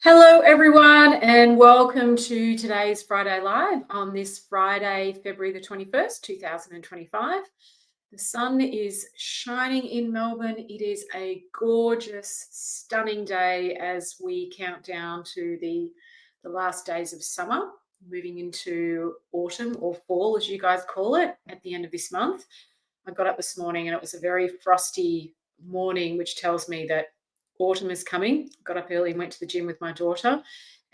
Hello, everyone, and welcome to today's Friday Live on this Friday, February the 21st, 2025. The sun is shining in Melbourne. It is a gorgeous, stunning day as we count down to the last days of summer, moving into autumn or fall, as you guys call it, at the end of this month. I got up this morning and it was a very frosty morning, which tells me that autumn is coming. Got up early and went to the gym with my daughter,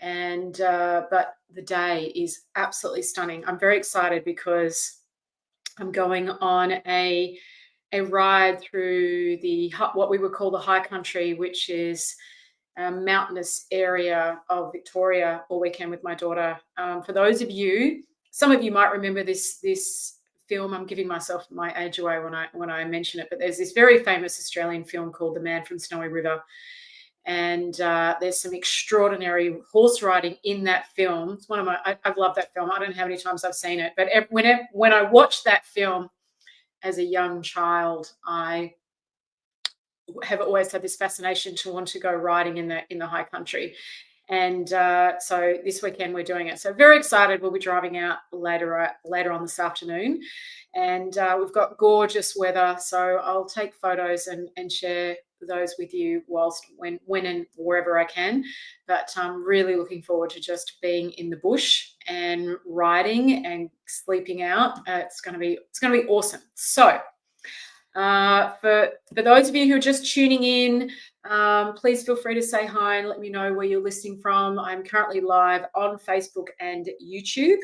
and but the day is absolutely stunning. I'm very excited because I'm going on a ride through what we would call the high country, which is a mountainous area of Victoria, all weekend with my daughter. For those of you, some of you might remember this film. I'm giving myself my age away when I mention it, but there's this very famous Australian film called The Man from Snowy River, and there's some extraordinary horse riding in that film. It's one of I've loved that film. I don't know how many times I've seen it, but when I watched that film as a young child, I have always had this fascination to want to go riding in the high country. And so this weekend we're doing it. So very excited. We'll be driving out later on this afternoon, and we've got gorgeous weather. So I'll take photos and share those with you whilst when and wherever I can. But I'm really looking forward to just being in the bush and riding and sleeping out. It's going to be awesome. So for those of you who are just tuning in, please feel free to say hi and let me know where you're listening from. I'm currently live on Facebook and YouTube,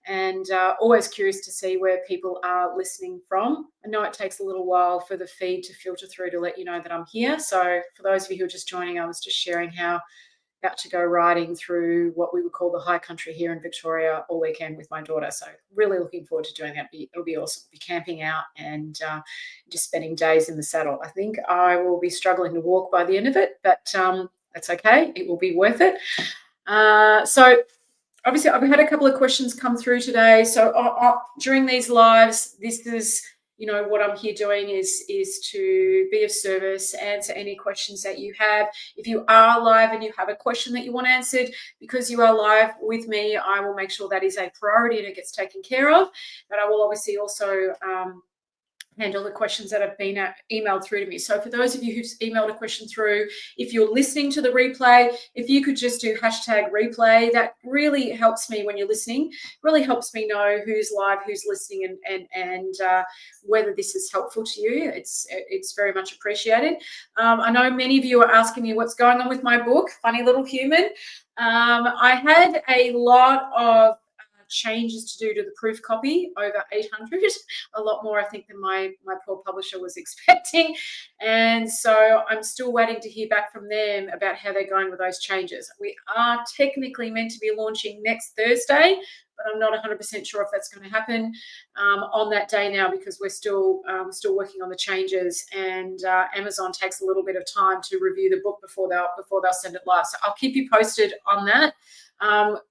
and always curious to see where people are listening from. I know it takes a little while for the feed to filter through to let you know that I'm here. So for those of you who are just joining, I was just sharing how about to go riding through what we would call the high country here in Victoria all weekend with my daughter. So really looking forward to doing that. It'll be awesome. We'll be camping out and just spending days in the saddle. I think I will be struggling to walk by the end of it, but that's okay. It will be worth it. So obviously I've had a couple of questions come through today. So during these lives, this is what I'm here doing is to be of service, answer any questions that you have. If you are live and you have a question that you want answered, because you are live with me, I will make sure that is a priority and it gets taken care of. But I will obviously also handle the questions that have been emailed through to me. So for those of you who've emailed a question through, if you're listening to the replay, if you could just do #replay, that really helps me when you're listening, really helps me know who's live, who's listening, and whether this is helpful to you. It's very much appreciated. I know many of you are asking me what's going on with my book, Funny Little Human. I had a lot of changes to do to the proof copy, over 800, a lot more I think than my poor publisher was expecting, and so I'm still waiting to hear back from them about how they're going with those changes. We are technically meant to be launching next Thursday, but I'm not 100% sure if that's going to happen on that day now, because we're still working on the changes, and Amazon takes a little bit of time to review the book before they'll send it live. So I'll keep you posted on that.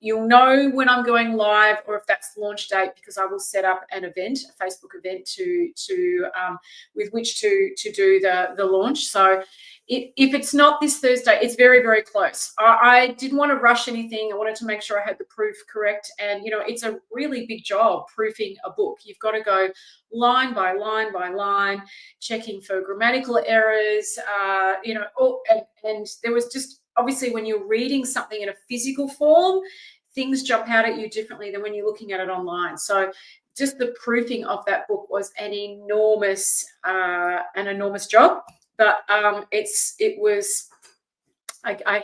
You'll know when I'm going live or if that's launch date, because I will set up an event, a Facebook event with which to do the launch. So if it's not this Thursday, it's very, very close. I didn't want to rush anything. I wanted to make sure I had the proof correct. And, it's a really big job proofing a book. You've got to go line by line by line, checking for grammatical errors, and there was just, obviously, when you're reading something in a physical form, things jump out at you differently than when you're looking at it online. So just the proofing of that book was an enormous job. But I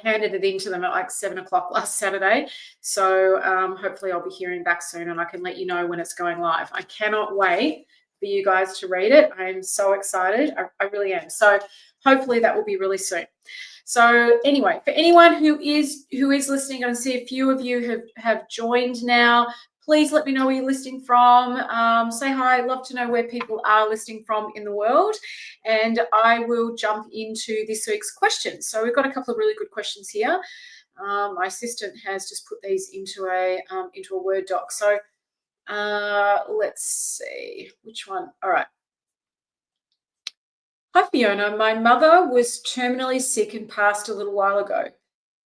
handed it in to them at like 7 o'clock last Saturday. So hopefully I'll be hearing back soon and I can let you know when it's going live. I cannot wait for you guys to read it. I am so excited. I really am. So hopefully that will be really soon. So anyway, for anyone who is listening, I can see a few of you have joined now. Please let me know where you're listening from. Say hi. I'd love to know where people are listening from in the world. And I will jump into this week's questions. So we've got a couple of really good questions here. My assistant has just put these into a Word doc. So let's see which one. All right. Hi, Fiona. My mother was terminally sick and passed a little while ago.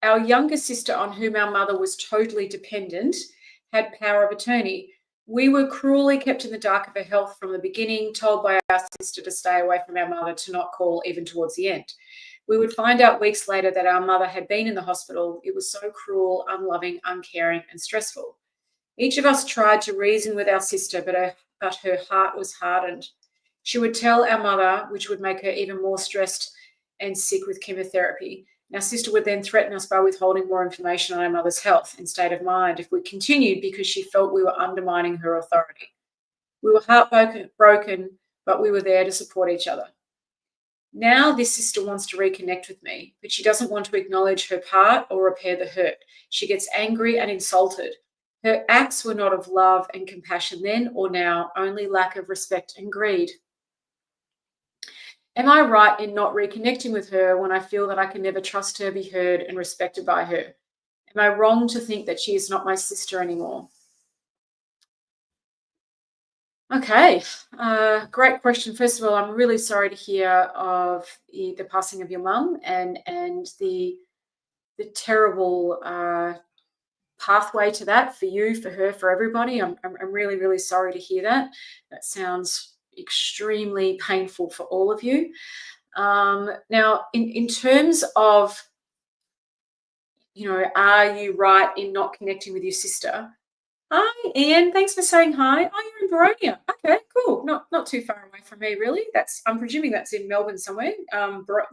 Our younger sister, on whom our mother was totally dependent, had power of attorney. We were cruelly kept in the dark of her health from the beginning, told by our sister to stay away from our mother, to not call even towards the end. We would find out weeks later that our mother had been in the hospital. It was so cruel, unloving, uncaring, and stressful. Each of us tried to reason with our sister, but her heart was hardened. She would tell our mother, which would make her even more stressed and sick with chemotherapy. And our sister would then threaten us by withholding more information on our mother's health and state of mind if we continued, because she felt we were undermining her authority. We were heartbroken, but we were there to support each other. Now this sister wants to reconnect with me, but she doesn't want to acknowledge her part or repair the hurt. She gets angry and insulted. Her acts were not of love and compassion then or now, only lack of respect and greed. Am I right in not reconnecting with her when I feel that I can never trust her, be heard, and respected by her? Am I wrong to think that she is not my sister anymore? Okay, great question. First of all, I'm really sorry to hear of the passing of your mum and the terrible pathway to that for you, for her, for everybody. I'm really, really sorry to hear that. That sounds extremely painful for all of you. Now, in terms of, are you right in not connecting with your sister? Hi, Ian. Thanks for saying hi. Oh, you're in Baronia. Okay, cool. Not too far away from me, really. I'm presuming that's in Melbourne somewhere.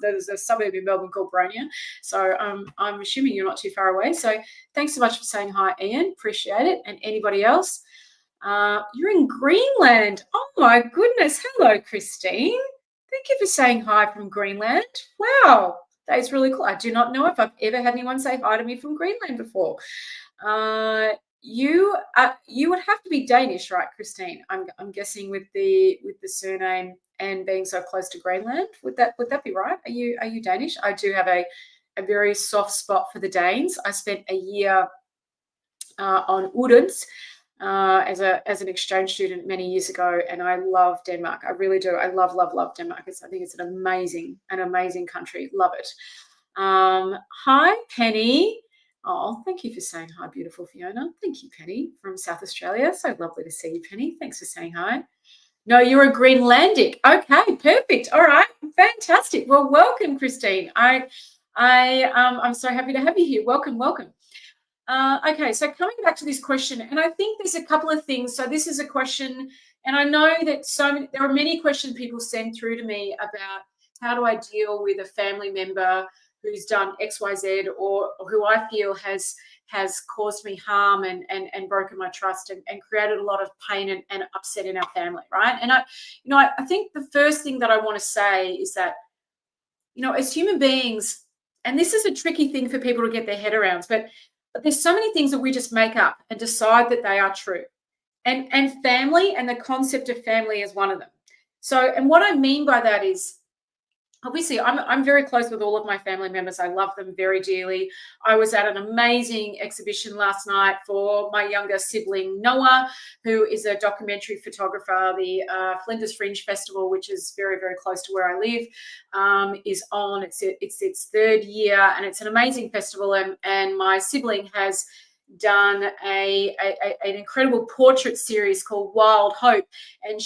There's a suburb in Melbourne called Baronia, so I'm assuming you're not too far away. So thanks so much for saying hi, Ian. Appreciate it. And anybody else? You're in Greenland. Oh my goodness. Hello, Christine. Thank you for saying hi from Greenland. Wow, that is really cool. I do not know if I've ever had anyone say hi to me from Greenland before. You would have to be Danish, right, Christine? I'm guessing with the surname and being so close to Greenland. Would that be right? Are you Danish? I do have a very soft spot for the Danes. I spent a year on Odense as an exchange student many years ago, and I love Denmark. I really do. I love Denmark. I think it's an amazing country. Love it. Hi, Penny. Oh, thank you for saying hi, beautiful Fiona. Thank you, Penny, from South Australia. So lovely to see you, Penny. Thanks for saying hi. No, you're a Greenlandic. Okay, perfect. All right, fantastic. Well, welcome, Christine. I'm so happy to have you here. Welcome. Okay, so coming back to this question, and I think there's a couple of things. So this is a question, and I know that there are many questions people send through to me about how do I deal with a family member who's done XYZ, or who I feel has caused me harm and broken my trust and created a lot of pain and upset in our family, right? And I think the first thing that I want to say is that, as human beings, and this is a tricky thing for people to get their head around, but there's so many things that we just make up and decide that they are true. And family, and the concept of family is one of them. So, and what I mean by that is, obviously, I'm very close with all of my family members. I love them very dearly. I was at an amazing exhibition last night for my younger sibling, Noah, who is a documentary photographer. The Flinders Fringe Festival, which is very, very close to where I live, is on. It's its third year, and it's an amazing festival. And my sibling has done an incredible portrait series called Wild Hope, and I'm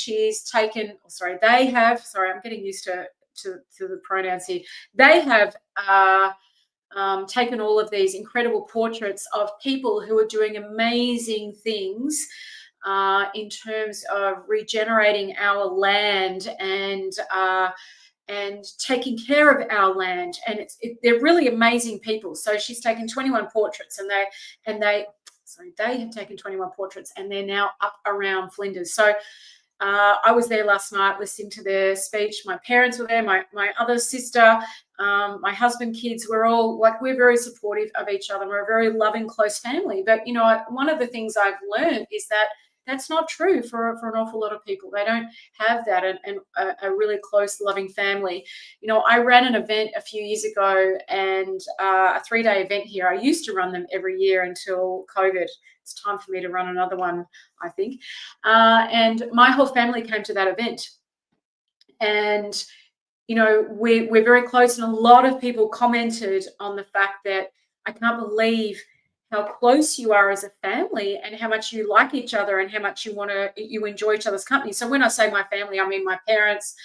getting used to the pronouns here. They have taken all of these incredible portraits of people who are doing amazing things in terms of regenerating our land and taking care of our land. And they're really amazing people. So she's taken 21 portraits, and they have taken 21 portraits, and they're now up around Flinders. So I was there last night listening to their speech. My parents were there, my other sister, my husband, kids. We're very supportive of each other. We're a very loving, close family. But, one of the things I've learned is that that's not true for an awful lot of people. They don't have that, and a really close, loving family. I ran an event a few years ago, and a 3-day event here. I used to run them every year until COVID. It's time for me to run another one, I think. And my whole family came to that event. And, we're very close, and a lot of people commented on the fact that I can't believe how close you are as a family and how much you like each other and how much you enjoy each other's company. So when I say my family, I mean my parents,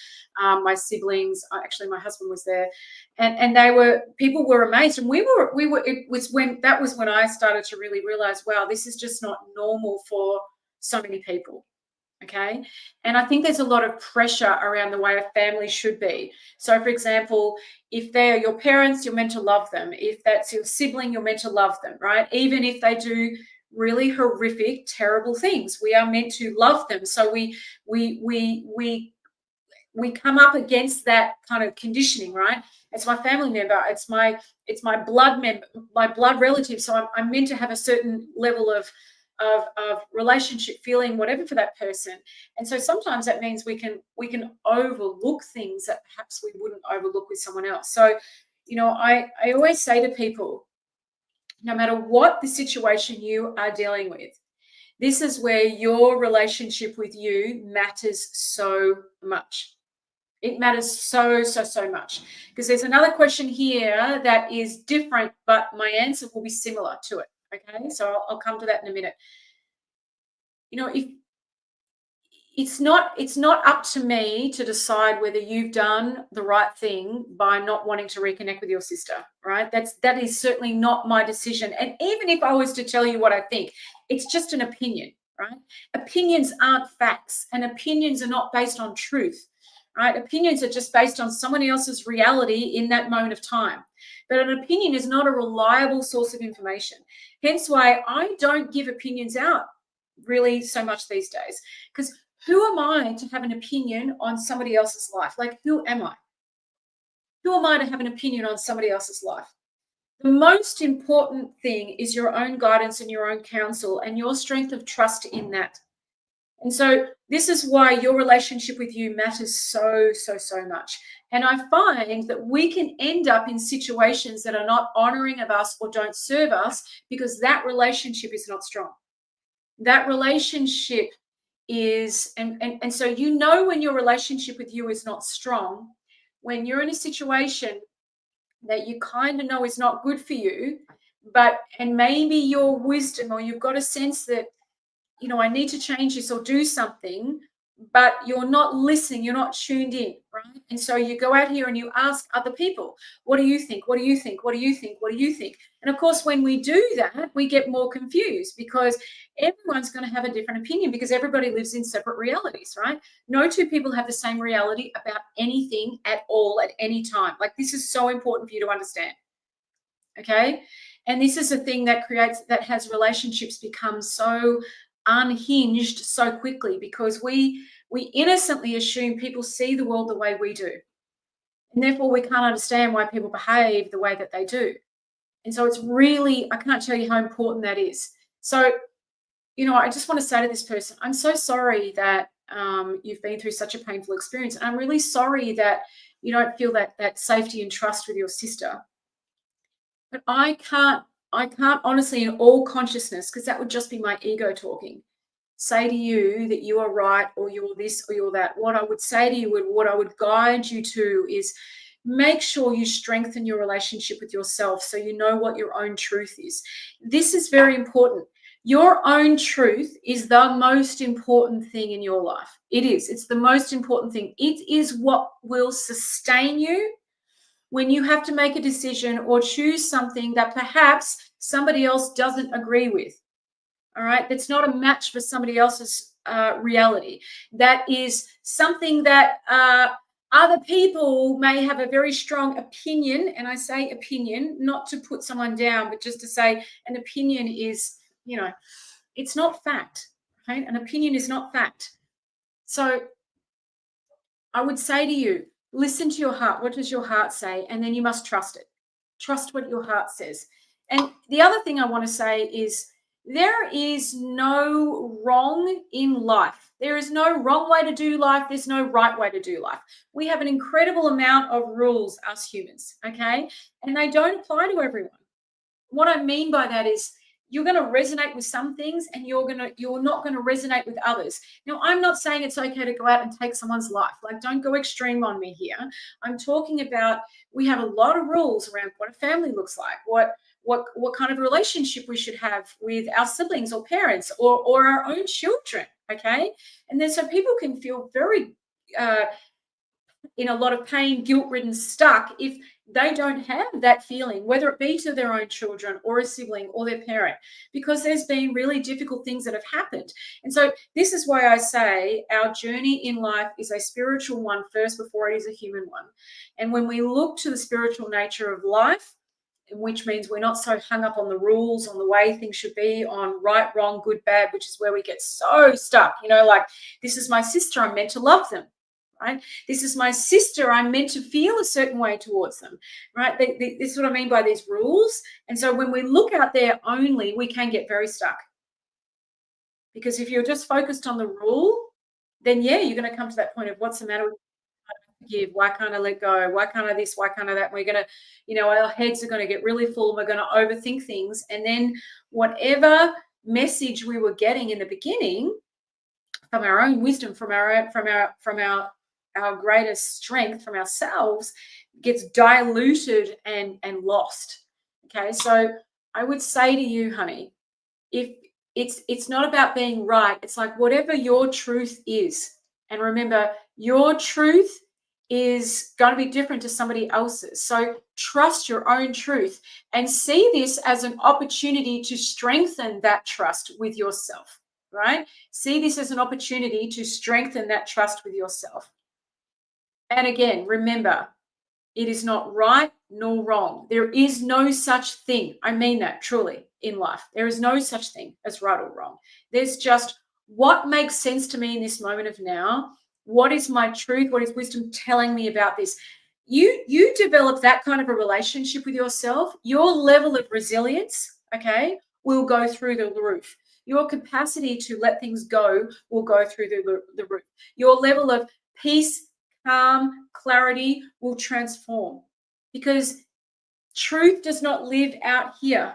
my siblings. Actually, my husband was there, and people were amazed, and we were. It was when I started to really realize, wow, this is just not normal for so many people. Okay. And I think there's a lot of pressure around the way a family should be. So, for example, if they're your parents, you're meant to love them. If that's your sibling, you're meant to love them, right? Even if they do really horrific, terrible things, we are meant to love them. So we come up against that kind of conditioning, right? It's my family member, it's my blood member, my blood relative. So I'm meant to have a certain level of relationship, feeling, whatever, for that person. And so sometimes that means we can overlook things that perhaps we wouldn't overlook with someone else. So, I always say to people, no matter what the situation you are dealing with, this is where your relationship with you matters so much. It matters so, so, so much. Because there's another question here that is different, but my answer will be similar to it. Okay. So I'll come to that in a minute. If it's not up to me to decide whether you've done the right thing by not wanting to reconnect with your sister, right? That is certainly not my decision. And even if I was to tell you what I think, it's just an opinion, right? Opinions aren't facts, and opinions are not based on truth, right? Opinions are just based on someone else's reality in that moment of time. But an opinion is not a reliable source of information. Hence why I don't give opinions out really so much these days, because who am I to have an opinion on somebody else's life? Like, who am I? Who am I to have an opinion on somebody else's life? The most important thing is your own guidance and your own counsel and your strength of trust in that. And so this is why your relationship with you matters so, so, so much. And I find that we can end up in situations that are not honoring of us or don't serve us because that relationship is not strong. That relationship is, and so when your relationship with you is not strong, when you're in a situation that you kind of know is not good for you, and maybe your wisdom, or you've got a sense that, I need to change this or do something, but you're not listening, you're not tuned in, right? And so you go out here and you ask other people, what do you think? What do you think? What do you think? What do you think? And of course, when we do that, we get more confused because everyone's going to have a different opinion because everybody lives in separate realities, right? No two people have the same reality about anything at all at any time. Like, this is so important for you to understand. Okay. And this is a thing that has relationships become so unhinged so quickly because we innocently assume people see the world the way we do. And therefore we can't understand why people behave the way that they do. And so it's really, I can't tell you how important that is. So, I just want to say to this person, I'm so sorry that you've been through such a painful experience. And I'm really sorry that you don't feel that safety and trust with your sister. But I can't honestly, in all consciousness, because that would just be my ego talking, say to you that you are right or you're this or you're that. What I would say to you and what I would guide you to is make sure you strengthen your relationship with yourself so you know what your own truth is. This is very important. Your own truth is the most important thing in your life. It is. It's the most important thing. It is what will sustain you when you have to make a decision or choose something that perhaps somebody else doesn't agree with. All right. That's not a match for somebody else's reality. That is something that other people may have a very strong opinion. And I say opinion, not to put someone down, but just to say an opinion is, it's not fact. Right? An opinion is not fact. So I would say to you, listen to your heart. What does your heart say? And then you must trust it. Trust what your heart says. And the other thing I want to say is there is no wrong in life. There is no wrong way to do life. There's no right way to do life. We have an incredible amount of rules, us humans, okay? And they don't apply to everyone. What I mean by that is you're going to resonate with some things and you're not going to resonate with others. Now, I'm not saying it's okay to go out and take someone's life. Like, don't go extreme on me here. I'm talking about we have a lot of rules around what a family looks like, what what kind of relationship we should have with our siblings or parents or our own children. Okay. And then so people can feel very in a lot of pain, guilt ridden, stuck if they don't have that feeling, whether it be to their own children or a sibling or their parent, because there's been really difficult things that have happened. And so, this is why I say our journey in life is a spiritual one first before it is a human one. And when we look to the spiritual nature of life, which means we're not so hung up on the rules, on the way things should be, on right, wrong, good, bad, which is where we get so stuck. Like, this is my sister, I'm meant to love them. Right? This is my sister, I'm meant to feel a certain way towards them, right? This is what I mean by these rules. And so when we look out there only, we can get very stuck. Because if you're just focused on the rule, then yeah, you're going to come to that point of what's the matter with give? Why can't I let go? Why can't I this? Why can't I that? We're going to, our heads are going to get really full. We're going to overthink things. And then whatever message we were getting in the beginning from our own wisdom, from our greatest strength, from ourselves, gets diluted and lost. Okay, so I would say to you, honey, if it's not about being right, it's like whatever your truth is. And remember, your truth is going to be different to somebody else's. So trust your own truth and see this as an opportunity to strengthen that trust with yourself, right? See this as an opportunity to strengthen that trust with yourself. And again, remember, it is not right nor wrong. There is no such thing. I mean that truly in life. There is no such thing as right or wrong. There's just what makes sense to me in this moment of now. What is my truth? What is wisdom telling me about this? You develop that kind of a relationship with yourself, your level of resilience, okay, will go through the roof. Your capacity to let things go will go through the roof. Your level of peace, calm, clarity will transform, because truth does not live out here.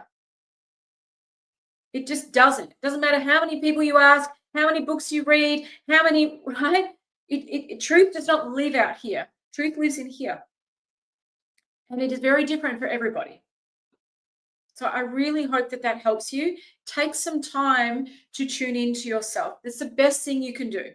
It just doesn't. It doesn't matter how many people you ask, how many books you read, how many, right? Truth does not live out here. Truth lives in here. And it is very different for everybody. So I really hope that helps you. Take some time to tune into yourself. That's the best thing you can do.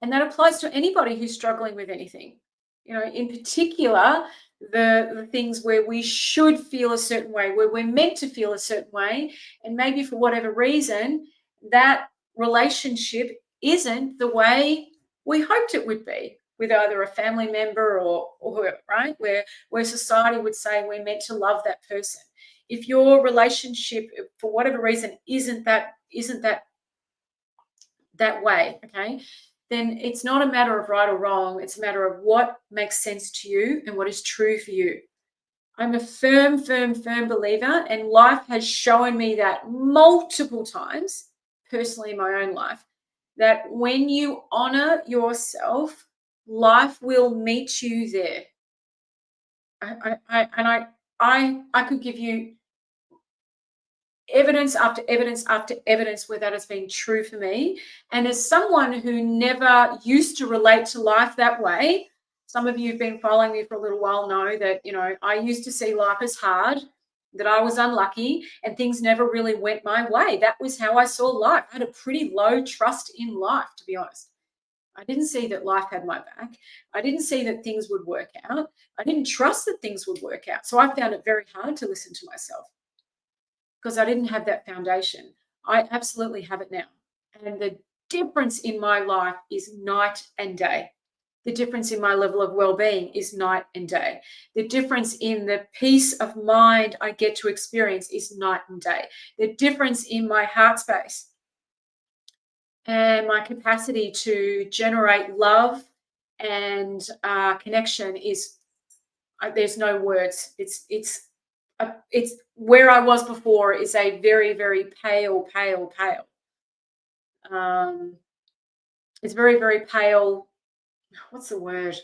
And that applies to anybody who's struggling with anything. In particular, the things where we should feel a certain way, where we're meant to feel a certain way, and maybe for whatever reason, that relationship isn't the way we hoped it would be with either a family member or whoever, right? Where society would say we're meant to love that person. If your relationship, for whatever reason, isn't that way, okay, then it's not a matter of right or wrong. It's a matter of what makes sense to you and what is true for you. I'm a firm believer, and life has shown me that multiple times, personally in my own life, that when you honor yourself, life will meet you there. I could give you evidence after evidence after evidence where that has been true for me. And as someone who never used to relate to life that way, some of you who've been following me for a little while know that, I used to see life as hard, that I was unlucky, and things never really went my way. That was how I saw life. I had a pretty low trust in life, to be honest. I didn't see that life had my back. I didn't see that things would work out. I didn't trust that things would work out. So I found it very hard to listen to myself, because I didn't have that foundation. I absolutely have it now. And the difference in my life is night and day. The difference in my level of well-being is night and day. The difference in the peace of mind I get to experience is night and day. The difference in my heart space and my capacity to generate love and connection is, there's no words. It's where I was before is a very, very pale. It's very, very pale. What's the word?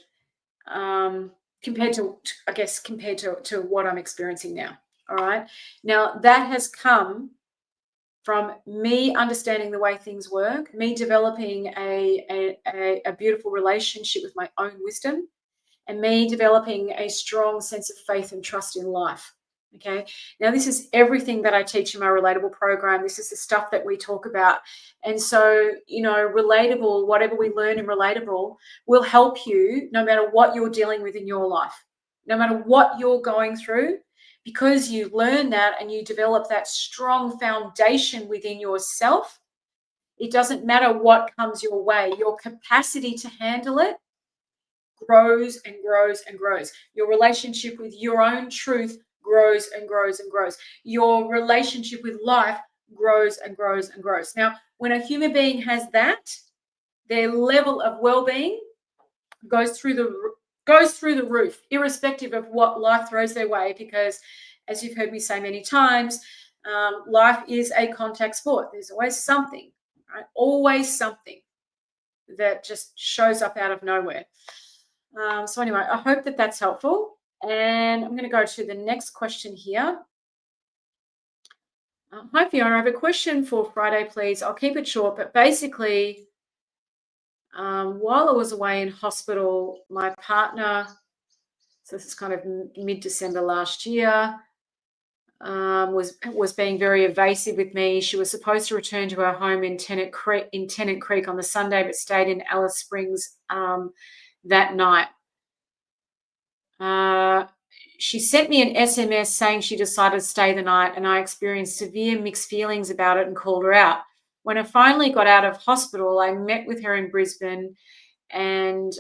Compared to what I'm experiencing now. All right. Now that has come from me understanding the way things work, me developing a beautiful relationship with my own wisdom, and me developing a strong sense of faith and trust in life. Okay. Now, this is everything that I teach in my Relatable program. This is the stuff that we talk about. And so, Relatable, whatever we learn in Relatable will help you no matter what you're dealing with in your life, no matter what you're going through, because you learn that and you develop that strong foundation within yourself. It doesn't matter what comes your way. Your capacity to handle it grows and grows and grows. Your relationship with your own truth grows and grows and grows. Your relationship with life grows and grows and grows. Now, when a human being has that, their level of well-being goes through the roof, irrespective of what life throws their way, because as you've heard me say many times, life is a contact sport. There's always something, right? Always something that just shows up out of nowhere. So anyway, I hope that that's helpful. And I'm going to go to the next question here. Hi, Fiona. I have a question for Friday, please. I'll keep it short, but basically, while I was away in hospital, my partner, so this is kind of mid-December last year, was being very evasive with me. She was supposed to return to her home in Tennant Creek on the Sunday, but stayed in Alice Springs that night. She sent me an SMS saying she decided to stay the night, and I experienced severe mixed feelings about it and called her out. When I finally got out of hospital, I met with her in Brisbane, and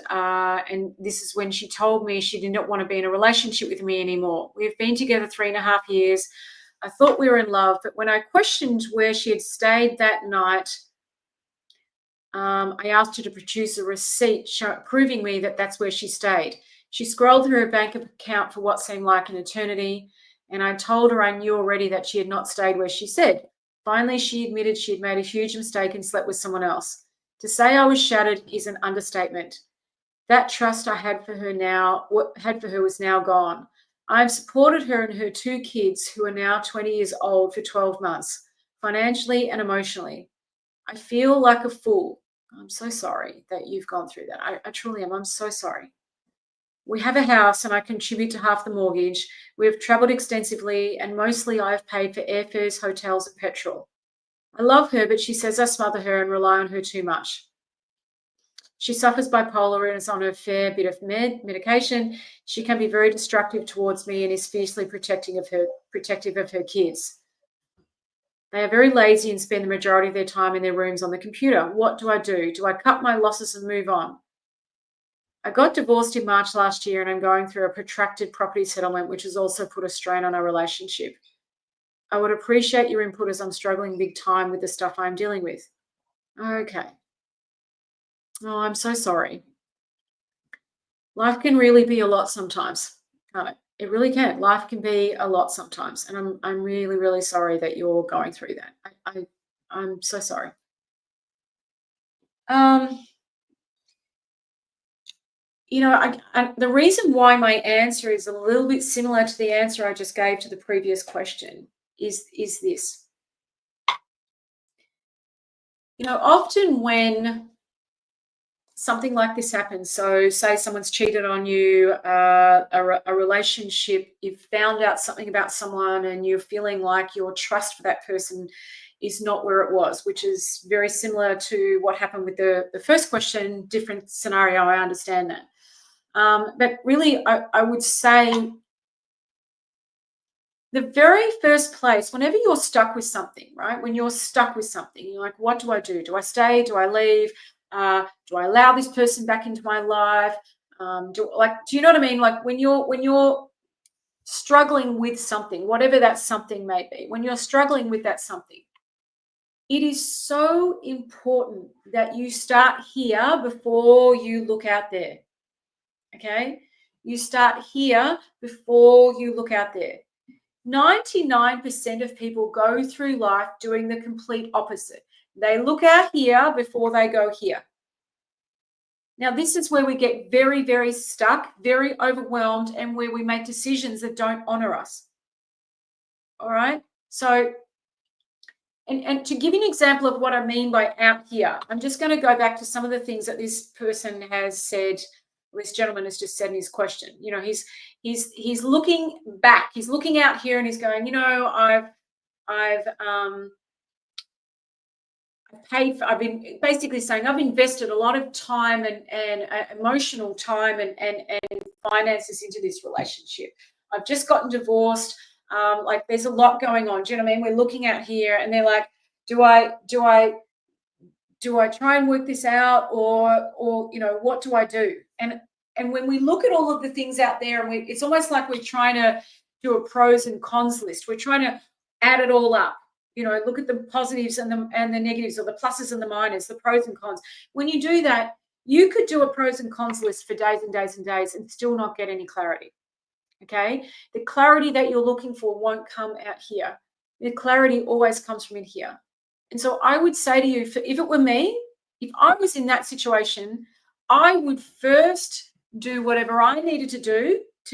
this is when she told me she did not want to be in a relationship with me anymore. We've been together 3.5 years. I thought we were in love, but when I questioned where she had stayed that night, I asked her to produce a receipt proving me that that's where she stayed. She scrolled through her bank account for what seemed like an eternity, and I told her I knew already that she had not stayed where she said. Finally, she admitted she had made a huge mistake and slept with someone else. To say I was shattered is an understatement. That trust I had for her was now gone. I've supported her and her 2 kids, who are now 20 years old, for 12 months, financially and emotionally. I feel like a fool. I'm so sorry that you've gone through that. I truly am. I'm so sorry. We have a house and I contribute to half the mortgage. We've traveled extensively and mostly I've paid for airfares, hotels, and petrol. I love her, but she says I smother her and rely on her too much. She suffers bipolar and is on a fair bit of medication. She can be very destructive towards me and is fiercely protective of her kids. They are very lazy and spend the majority of their time in their rooms on the computer. What do I do? Do I cut my losses and move on? I got divorced in March last year and I'm going through a protracted property settlement, which has also put a strain on our relationship. I would appreciate your input as I'm struggling big time with the stuff I'm dealing with. Okay. Oh, I'm so sorry. Life can really be a lot sometimes, can't it? It really can. Life can be a lot sometimes. And I'm really, really sorry that you're going through that. I'm so sorry. The reason why my answer is a little bit similar to the answer I just gave to the previous question is this. Often when something like this happens, so say someone's cheated on you, a relationship, you've found out something about someone and you're feeling like your trust for that person is not where it was, which is very similar to what happened with the first question, different scenario, I understand that. But really, I would say the very first place, whenever you're stuck with something, right? When you're stuck with something, you're like, what do I do? Do I stay? Do I leave? Do I allow this person back into my life? Do you know what I mean? Like when you're struggling with something, whatever that something may be, when you're struggling with that something, it is so important that you start here before you look out there. Okay? You start here before you look out there. 99% of people go through life doing the complete opposite. They look out here before they go here. Now, this is where we get very, very stuck, very overwhelmed, and where we make decisions that don't honor us. All right? So, and to give you an example of what I mean by out here, I'm just going to go back to some of the things that this person has said This gentleman has just said in his question. You know, he's looking back. He's looking out here and he's going, you know, I've I've been basically saying I've invested a lot of time and emotional time and finances into this relationship. I've just gotten divorced. Like there's a lot going on. Do you know what I mean? We're looking out here and they're like, do I try and work this out, or you know, what do I do? And when we look at all of the things out there, and it's almost like we're trying to do a pros and cons list. We're trying to add it all up. You know, look at the positives and the negatives, or the pluses and the minus, the pros and cons. When you do that, you could do a pros and cons list for days and days and days and still not get any clarity. Okay, the clarity that you're looking for won't come out here. The clarity always comes from in here. And so I would say to you, if it were me, if I was in that situation, I would first do whatever I needed to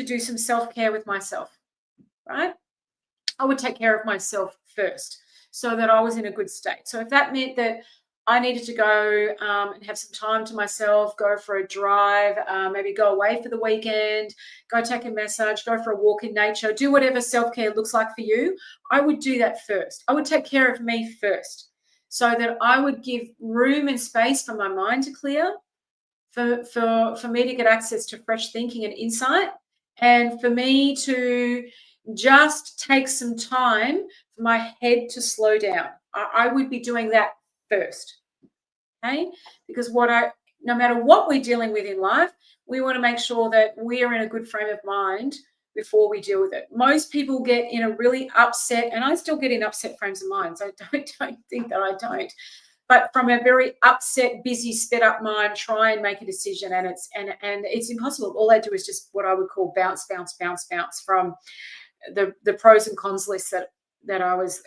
do some self-care with myself, right? I would take care of myself first so that I was in a good state. So if that meant that I needed to go and have some time to myself, go for a drive, maybe go away for the weekend, go take a massage, go for a walk in nature, do whatever self-care looks like for you, I would do that first. I would take care of me first so that I would give room and space for my mind to clear, for me to get access to fresh thinking and insight, and for me to just take some time for my head to slow down. I would be doing that first. Okay, because no matter what we're dealing with in life, we want to make sure that we are in a good frame of mind before we deal with it. Most people get in a really upset, and I still get in upset frames of mind, so don't think that I don't. But from a very upset, busy, sped up mind, try and make a decision, and it's impossible. All they do is just what I would call bounce from the pros and cons list that I was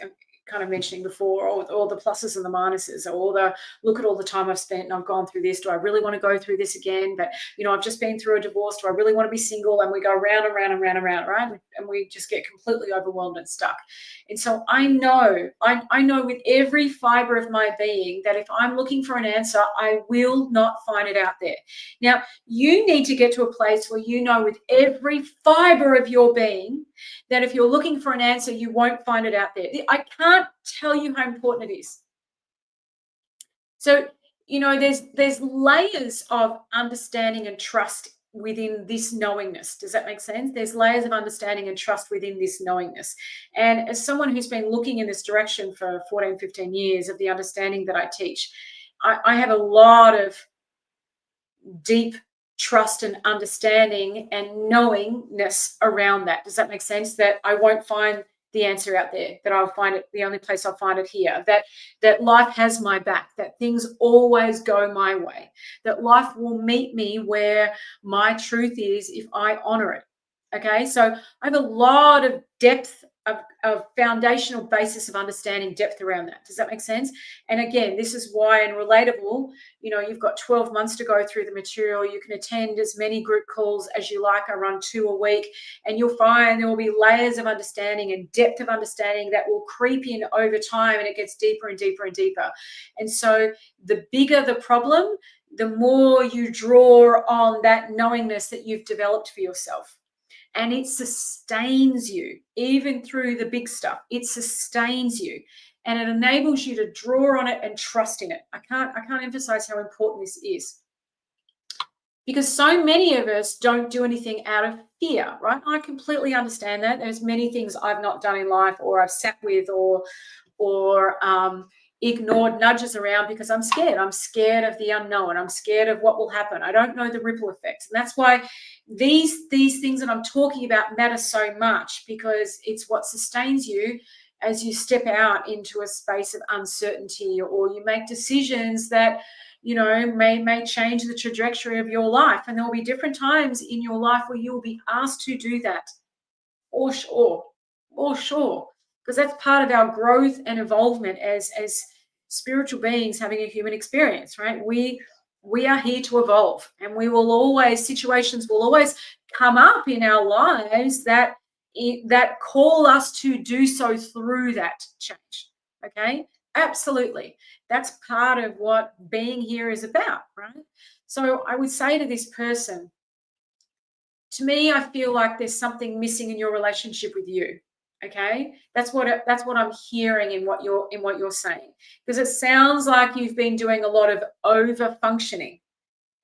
kind of mentioning before, or the pluses and the minuses, or the look at all the time I've spent and I've gone through this. Do I really want to go through this again? But you know, I've just been through a divorce. Do I really want to be single? And we go round and round and round and round, right? And we just get completely overwhelmed and stuck. And so I know with every fiber of my being that if I'm looking for an answer, I will not find it out there. Now, you need to get to a place where you know with every fiber of your being that if you're looking for an answer, you won't find it out there. I can't tell you how important it is. So, you know, there's layers of understanding and trust within this knowingness. Does that make sense? There's layers of understanding and trust within this knowingness. And as someone who's been looking in this direction for 14, 15 years of the understanding that I teach, I have a lot of deep trust and understanding and knowingness around that. Does that make sense? That I won't find the answer out there, that I'll find it, the only place I'll find it here, that life has my back, that things always go my way, that life will meet me where my truth is if I honor it. Okay, so I have a lot of depth of foundational basis of understanding, depth around that. Does that make sense? And again, this is why in Relatable, you know, you've got 12 months to go through the material. You can attend as many group calls as you like. I run 2 a week, and you'll find there will be layers of understanding and depth of understanding that will creep in over time, and it gets deeper and deeper and deeper. And so the bigger the problem, the more you draw on that knowingness that you've developed for yourself. And it sustains you, even through the big stuff. It sustains you, and it enables you to draw on it and trust in it. I can't emphasize how important this is, because so many of us don't do anything out of fear, right? I completely understand that. There's many things I've not done in life, or I've sat with, or ignored nudges around because I'm scared. I'm scared of the unknown. I'm scared of what will happen. I don't know the ripple effects. And that's why these things that I'm talking about matter so much, because it's what sustains you as you step out into a space of uncertainty, or you make decisions that, you know, may change the trajectory of your life. And there will be different times in your life where you will be asked to do that, or sure, because that's part of our growth and evolvement as spiritual beings having a human experience, right? We are here to evolve, and situations will always come up in our lives that call us to do so through that change. Okay, absolutely, that's part of what being here is about, right? So I would say to this person, To me, I feel like there's something missing in your relationship with you. Okay, that's what I'm hearing in what you're saying, because it sounds like you've been doing a lot of over functioning,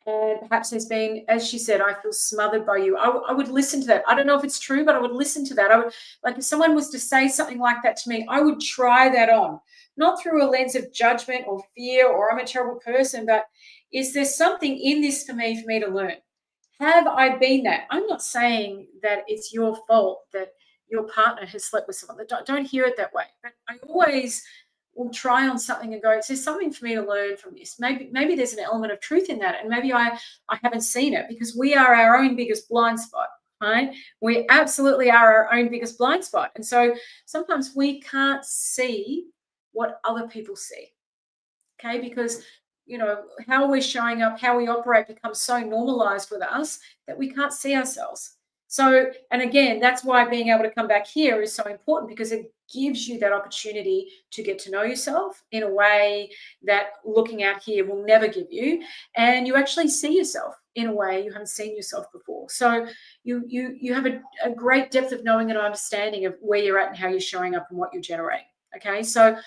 and perhaps there's been, as she said, I feel smothered by you. I would listen to that. I don't know if it's true, but I would listen to that. I would, like, if someone was to say something like that to me, I would try that on, not through a lens of judgment or fear or I'm a terrible person, but is there something in this for me to learn? Have I been that? I'm not saying that it's your fault that your partner has slept with someone. Don't hear it that way. But I always will try on something and go, is there something for me to learn from this? Maybe there's an element of truth in that. And maybe I haven't seen it, because we are our own biggest blind spot, right? We absolutely are our own biggest blind spot. And so sometimes we can't see what other people see. Okay, because how we're showing up, how we operate becomes so normalized with us that we can't see ourselves. So, and again, that's why being able to come back here is so important, because it gives you that opportunity to get to know yourself in a way that looking out here will never give you, and you actually see yourself in a way you haven't seen yourself before. So you have a great depth of knowing and understanding of where you're at and how you're showing up and what you're generating. Okay, so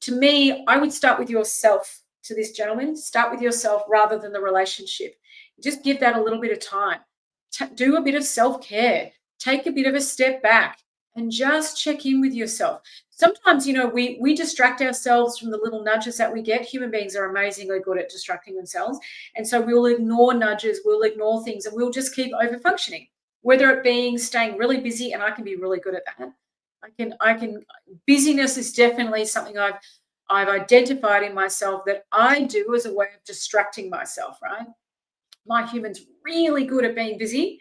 to me, I would start with yourself. To this gentleman, start with yourself rather than the relationship. Just give that a little bit of time. Do a bit of self-care. Take a bit of a step back and just check in with yourself. Sometimes, we distract ourselves from the little nudges that we get. Human beings are amazingly good at distracting themselves. And so we'll ignore nudges, we'll ignore things, and we'll just keep over functioning, whether it being staying really busy, and I can be really good at that. Busyness is definitely something I've identified in myself that I do as a way of distracting myself, right? My human's really good at being busy.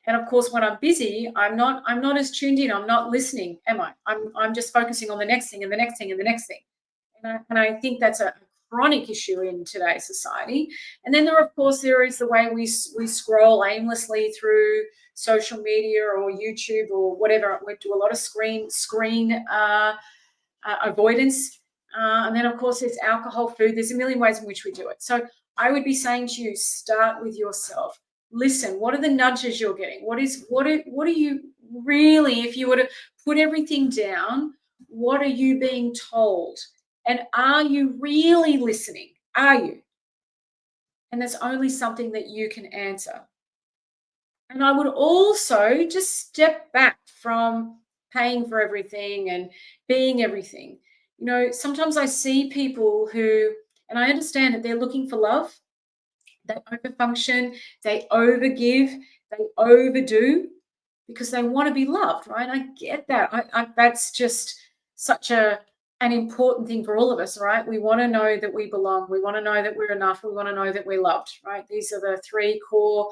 And of course, when I'm busy, I'm not as tuned in. I'm not listening, am I? I'm just focusing on the next thing and the next thing and the next thing. And I think that's a chronic issue in today's society. And then there is the way we scroll aimlessly through social media or YouTube or whatever. We do a lot of screen avoidance. And then, of course, there's alcohol, food. There's a million ways in which we do it. So I would be saying to you, start with yourself. Listen, what are the nudges you're getting? What are you really, if you were to put everything down, what are you being told? And are you really listening? Are you? And that's only something that you can answer. And I would also just step back from paying for everything and being everything. Sometimes I see people who, and I understand that they're looking for love, they overfunction, they overgive, they overdo because they want to be loved, right? I get that. That's just such an important thing for all of us, right? We want to know that we belong. We want to know that we're enough. We want to know that we're loved, right? These are the three core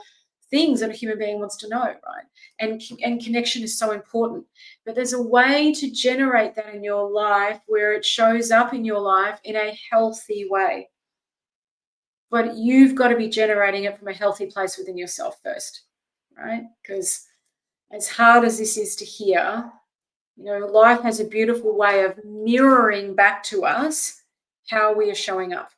things that a human being wants to know, right? And connection is so important. But there's a way to generate that in your life where it shows up in your life in a healthy way. But you've got to be generating it from a healthy place within yourself first, right? Because as hard as this is to hear, life has a beautiful way of mirroring back to us how we are showing up.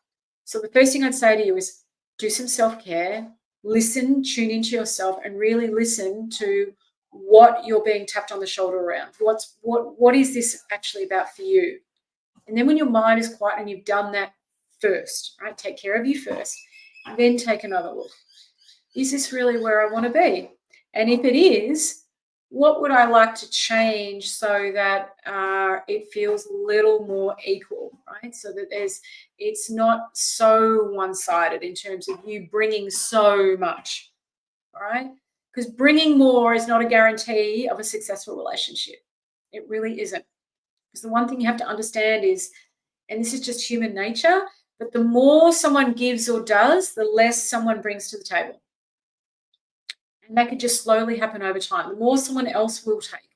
So the first thing I'd say to you is do some self-care, listen, tune into yourself, and really listen to what you're being tapped on the shoulder around. What is this actually about for you? And then when your mind is quiet and you've done that first, right? Take care of you first, then take another look. Is this really where I want to be? And if it is, what would I like to change so that it feels a little more equal, right? So that it's not so one-sided in terms of you bringing so much, all right? Because bringing more is not a guarantee of a successful relationship. It really isn't. Because the one thing you have to understand is, and this is just human nature, but the more someone gives or does, the less someone brings to the table. And that could just slowly happen over time. The more someone else will take.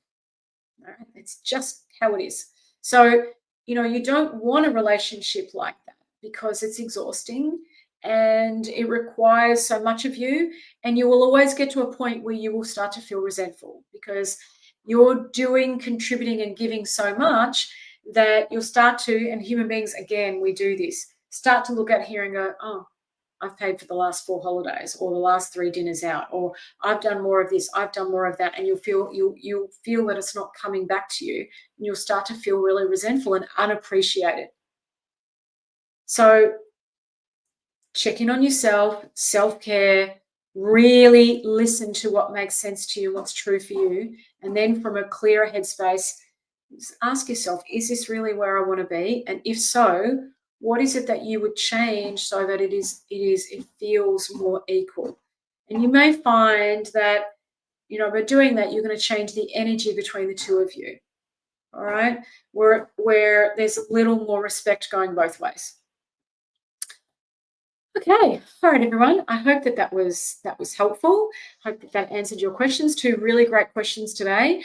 All right? It's just how it is. So, you don't want a relationship like that because it's exhausting and it requires so much of you. And you will always get to a point where you will start to feel resentful because you're doing, contributing, and giving so much that you'll start to, and human beings, again, we do this, start to look at here and go, oh, I've paid for the last 4 holidays or the last 3 dinners out, or I've done more of this, I've done more of that, and you'll feel that it's not coming back to you, and you'll start to feel really resentful and unappreciated. So check in on yourself, self-care, really listen to what makes sense to you, what's true for you, and then from a clearer headspace, ask yourself, is this really where I want to be? And if so, what is it that you would change so that it feels more equal? And you may find that, by doing that, you're going to change the energy between the two of you. All right, where there's a little more respect going both ways. Okay, all right, everyone. I hope that was helpful. Hope that answered your questions. 2 really great questions today.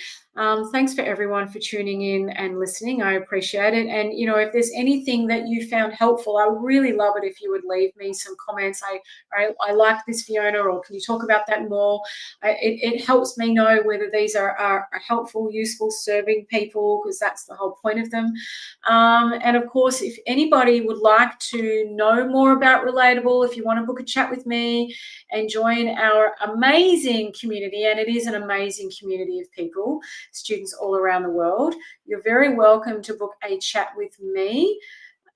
Thanks for everyone for tuning in and listening. I appreciate it. And if there's anything that you found helpful, I really love it if you would leave me some comments. I like this, Fiona, or can you talk about that more? It helps me know whether these are helpful, useful, serving people, because that's the whole point of them. And of course, if anybody would like to know more about Relatable, if you want to book a chat with me and join our amazing community, and it is an amazing community of people, students all around the world, you're very welcome to book a chat with me.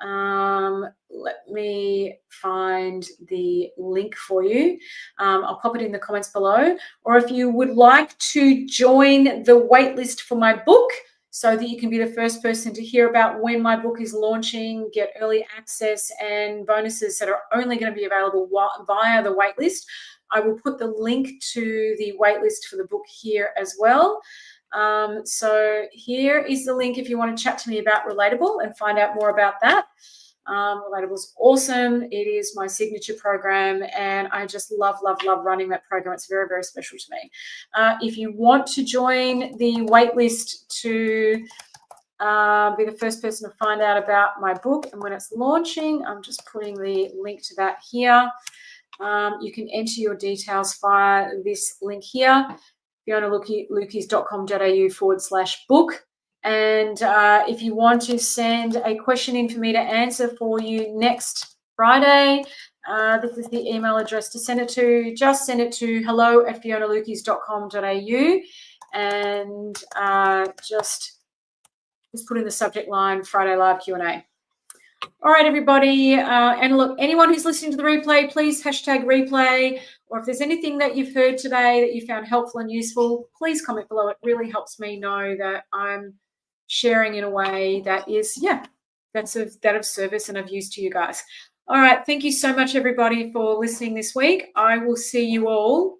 Let me find the link for you. I'll pop it in the comments below. Or if you would like to join the waitlist for my book, so that you can be the first person to hear about when my book is launching, get early access and bonuses that are only going to be available via the waitlist, I will put the link to the waitlist for the book here as well. So here is the link if you want to chat to me about Relatable and find out more about that. Relatable is awesome. It is my signature program, and I just love running that program. It's very, very special to me. If you want to join the waitlist to be the first person to find out about my book and when it's launching, I'm just putting the link to that here. You can enter your details via this link here, FionaLukeis.com.au/book. And if you want to send a question in for me to answer for you next Friday, this is the email address to send it to. Just send it to hello@FionaLukeis.com.au and just put in the subject line Friday Live Q&A. All right, everybody. And look, anyone who's listening to the replay, please #replay. Or if there's anything that you've heard today that you found helpful and useful, please comment below. It really helps me know that I'm sharing in a way that is, that's of service and of use to you guys. All right. Thank you so much, everybody, for listening this week. I will see you all.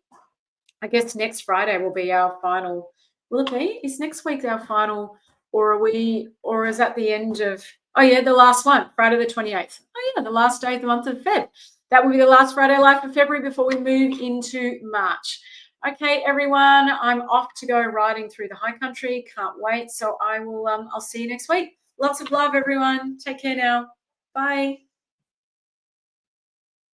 I guess next Friday will be our final. Will it be? Is next week our final, or is that the end of? Oh yeah, the last one, Friday the 28th. Oh yeah, the last day of the month of Feb. That will be the last Friday Live for February before we move into March. Okay, everyone, I'm off to go riding through the high country. Can't wait. So I will. I'll see you next week. Lots of love, everyone. Take care now. Bye.